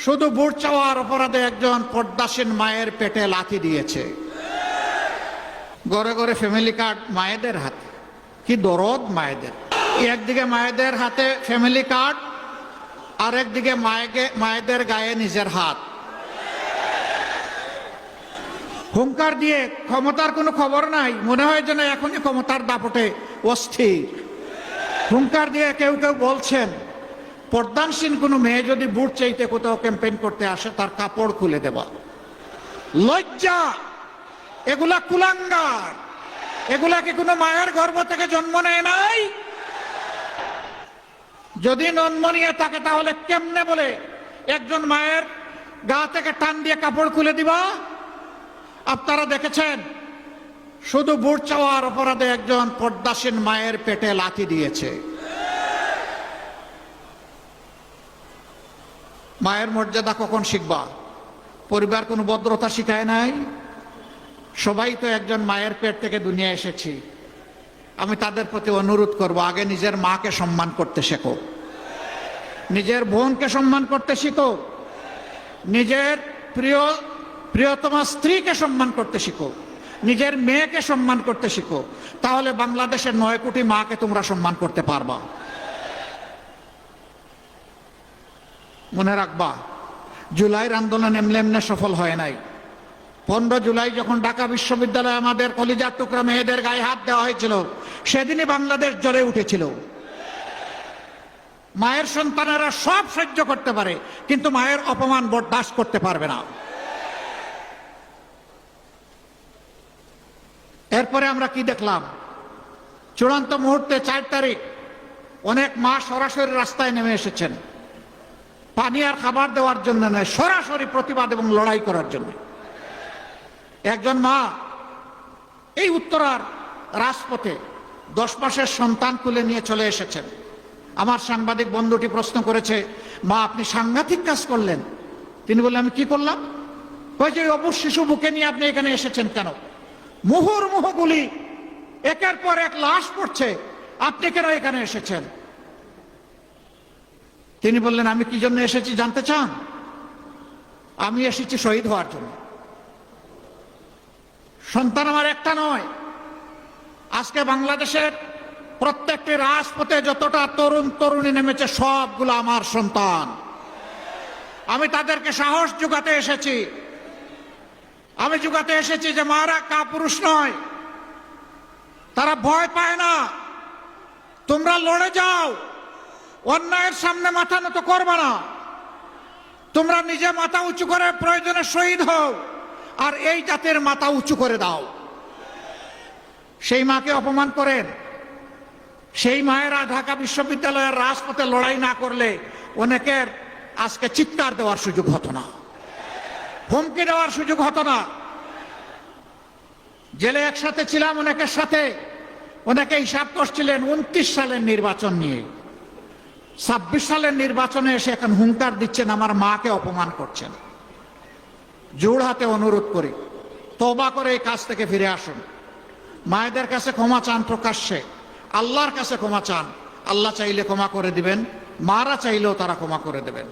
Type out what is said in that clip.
শুধু ভোট চাওয়ার অপরাধে একজন পর্দাসীন মায়ের পেটে লাথি দিয়েছে। ঘরে ঘরে ফ্যামিলি কার্ড মায়েদের হাতে, কি দরদ মায়েদের। একদিকে মায়েদের হাতে ফ্যামিলি কার্ড, আর একদিকে মায়েদের গায়ে নিজের হাত। হুঙ্কার দিয়ে ক্ষমতার কোনো খবর নাই, মনে হয় যেন এখনই ক্ষমতার দাপটে অস্থির। হুঙ্কার দিয়ে কেউ কেউ বলছেন পর্দানসীন কোনো মেয়ে যদি ভোট চাইতে কোথাও ক্যাম্পেইন করতে আসে তার কাপড় খুলে দেওয়া। লজ্জা! এগুলা কুলাঙ্গার। এগুলা কি কোনো মায়ের গর্ভ থেকে জন্ম নেয় নাই? যদি জন্ম নিয়ে থাকে তাহলে কেমনে বলে একজন মায়ের গা থেকে টান দিয়ে কাপড় খুলে দিবা? আপনারা দেখেছেন শুধু ভোট চাওয়ার অপরাধে একজন পর্দাসীন মায়ের পেটে লাথি দিয়েছে। মায়ের মর্যাদা কখন শিখবা? পরিবার কোনো ভদ্রতা শিখায় নাই? সবাই তো একজন মায়ের পেট থেকে দুনিয়া এসেছি। আমি তাদের প্রতি অনুরোধ করব, আগে নিজের মাকে সম্মান করতে শেখো, নিজের বোনকে সম্মান করতে শিখো, নিজের প্রিয়তমা স্ত্রীকে সম্মান করতে শিখো, নিজের মেয়েকে সম্মান করতে শিখো। তাহলে বাংলাদেশের 9 কোটি মাকে তোমরা সম্মান করতে পারবা। মনে রাখবা, জুলাইয়ের আন্দোলন এমনি এমনি সফল হয় নাই। 15 জুলাই যখন ঢাকা বিশ্ববিদ্যালয়ে আমাদের কলিজার টুকরা মেয়েদের গায়ে হাত দেওয়া হয়েছিল, সেদিনই বাংলাদেশ জ্বলে উঠেছিল। মায়ের সন্তানেরা সব সহ্য করতে পারে, কিন্তু মায়ের অপমান বরদাস্ত করতে পারবে না। এরপরে আমরা কি দেখলাম? চূড়ান্ত মুহূর্তে 4 তারিখ অনেক মা সরাসরি রাস্তায় নেমে এসেছেন, পানি আর খাবার দেওয়ার জন্য নয়, সরাসরি প্রতিবাদ এবং লড়াই করার জন্য। একজন মা এই উত্তরার রাজপথে 10 মাসের সন্তান তুলে নিয়ে চলে এসেছেন। আমার সাংবাদিক বন্ধুটি প্রশ্ন করেছে, মা আপনি সাংঘাতিক কাজ করলেন। তিনি বললেন, আমি কি করলাম? যে অবুঝ শিশু বুকে নিয়ে আপনি এখানে এসেছেন কেন? মুহুর্মুহু গুলি, একের পর এক লাশ পড়ছে, আপনি কেন এখানে এসেছেন? তিনি বললেন, আমি কি জন্য এসেছি জানতে চান? আমি এসেছি শহীদ হওয়ার জন্য। সন্তান আমার একটা নয়। আজকে বাংলাদেশের প্রত্যেকটি রাজপথে যতটা তরুণ তরুণী নেমেছে, সবগুলো আমার সন্তান। আমি তাদেরকে সাহস জোগাতে এসেছি। আমি জোগাতে এসেছি যে মারা কাপুরুষ নয়, তারা ভয় পায় না। তোমরা লড়ে যাও, অন্যায়ের সামনে মাথা নত করবে না। তোমরা নিজে মাথা উঁচু করে প্রয়োজনে শহীদ হও, আর এই জাতের মাথা উঁচু করে দাও। সেই মাকে অপমান করেন। সেই মায়েরা ঢাকা বিশ্ববিদ্যালয়ের রাজপথে লড়াই না করলে অনেকের আজকে চিৎকার দেওয়ার সুযোগ হতো না, হুমকি দেওয়ার সুযোগ হতো না। জেলে একসাথে ছিলাম অনেকের সাথে, অনেকে হিসাব করছিলেন 29 সালের নির্বাচন নিয়ে। 26 সালের নির্বাচনে এসে এখন হুঙ্কার দিচ্ছেন, আমার মাকে অপমান করছেন। জোড় হাতে অনুরোধ করি, তওবা করে এই কাজ থেকে ফিরে আসুন। মায়েদের কাছে ক্ষমা চান প্রকাশ্যে, আল্লাহর কাছে ক্ষমা চান। আল্লাহ চাইলে ক্ষমা করে দিবেন, মারা চাইলেও তারা ক্ষমা করে দেবেন।